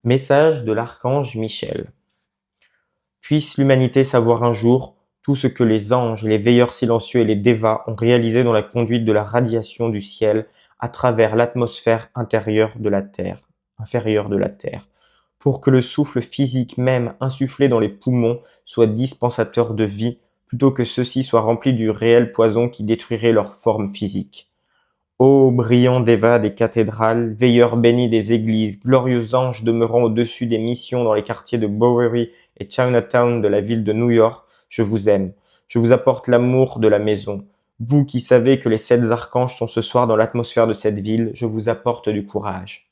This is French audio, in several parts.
Message de l'archange Michel. Puisse l'humanité savoir un jour tout ce que les anges, les veilleurs silencieux et les dévas ont réalisé dans la conduite de la radiation du ciel à travers l'atmosphère inférieure de la Terre, pour que le souffle physique même insufflé dans les poumons soit dispensateur de vie, plutôt que ceux-ci soient remplis du réel poison qui détruirait leur forme physique. Ô brillants dévas des cathédrales, veilleurs bénis des églises, glorieux anges demeurant au-dessus des missions dans les quartiers de Bowery et Chinatown de la ville de New York, je vous aime. Je vous apporte l'amour de la maison. Vous qui savez que les 7 archanges sont ce soir dans l'atmosphère de cette ville, je vous apporte du courage.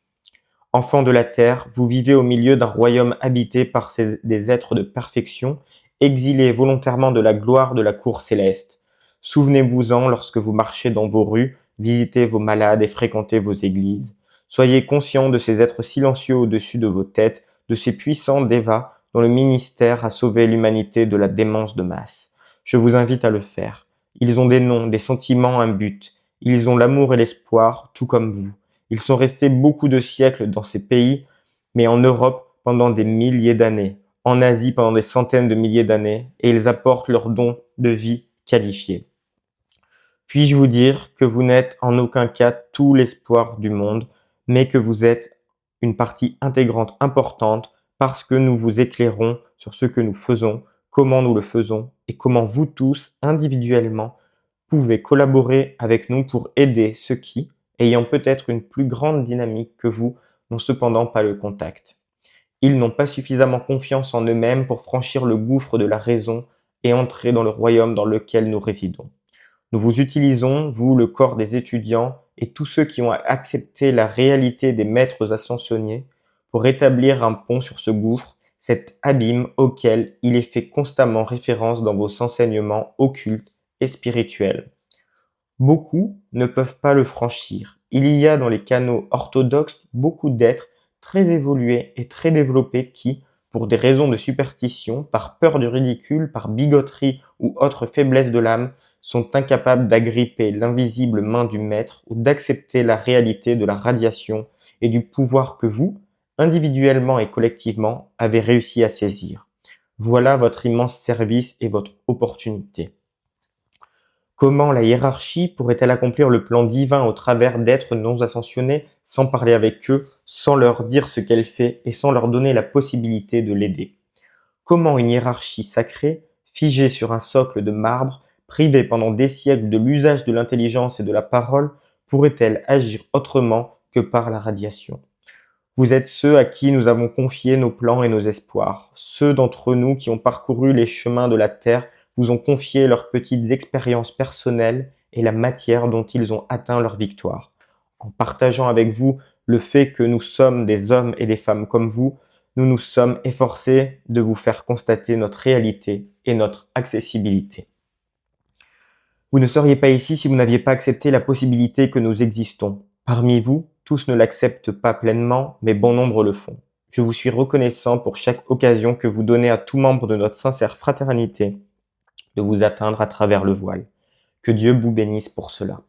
Enfants de la terre, vous vivez au milieu d'un royaume habité par des êtres de perfection, exilés volontairement de la gloire de la cour céleste. Souvenez-vous-en lorsque vous marchez dans vos rues, visitez vos malades et fréquentez vos églises. Soyez conscients de ces êtres silencieux au-dessus de vos têtes, de ces puissants dévas dont le ministère a sauvé l'humanité de la démence de masse. Je vous invite à le faire. Ils ont des noms, des sentiments, un but. Ils ont l'amour et l'espoir, tout comme vous. Ils sont restés beaucoup de siècles dans ces pays, mais en Europe pendant des milliers d'années, en Asie pendant des centaines de milliers d'années, et ils apportent leur don de vie qualifié. Puis-je vous dire que vous n'êtes en aucun cas tout l'espoir du monde, mais que vous êtes une partie intégrante importante parce que nous vous éclairons sur ce que nous faisons, comment nous le faisons et comment vous tous, individuellement, pouvez collaborer avec nous pour aider ceux qui, ayant peut-être une plus grande dynamique que vous, n'ont cependant pas le contact. Ils n'ont pas suffisamment confiance en eux-mêmes pour franchir le gouffre de la raison et entrer dans le royaume dans lequel nous résidons. Nous vous utilisons, vous, le corps des étudiants, et tous ceux qui ont accepté la réalité des maîtres ascensionnés, pour établir un pont sur ce gouffre, cet abîme auquel il est fait constamment référence dans vos enseignements occultes et spirituels. Beaucoup ne peuvent pas le franchir. Il y a dans les canaux orthodoxes beaucoup d'êtres très évolués et très développés qui, pour des raisons de superstition, par peur du ridicule, par bigoterie ou autre faiblesse de l'âme, sont incapables d'agripper l'invisible main du maître ou d'accepter la réalité de la radiation et du pouvoir que vous, individuellement et collectivement, avez réussi à saisir. Voilà votre immense service et votre opportunité. Comment la hiérarchie pourrait-elle accomplir le plan divin au travers d'êtres non ascensionnés sans parler avec eux, sans leur dire ce qu'elle fait et sans leur donner la possibilité de l'aider? Comment une hiérarchie sacrée, figée sur un socle de marbre, privée pendant des siècles de l'usage de l'intelligence et de la parole, pourrait-elle agir autrement que par la radiation? Vous êtes ceux à qui nous avons confié nos plans et nos espoirs. Ceux d'entre nous qui ont parcouru les chemins de la terre vous ont confié leurs petites expériences personnelles et la matière dont ils ont atteint leur victoire. En partageant avec vous le fait que nous sommes des hommes et des femmes comme vous, nous nous sommes efforcés de vous faire constater notre réalité et notre accessibilité. Vous ne seriez pas ici si vous n'aviez pas accepté la possibilité que nous existons. Parmi vous, tous ne l'acceptent pas pleinement, mais bon nombre le font. Je vous suis reconnaissant pour chaque occasion que vous donnez à tout membre de notre sincère fraternité de vous atteindre à travers le voile. Que Dieu vous bénisse pour cela.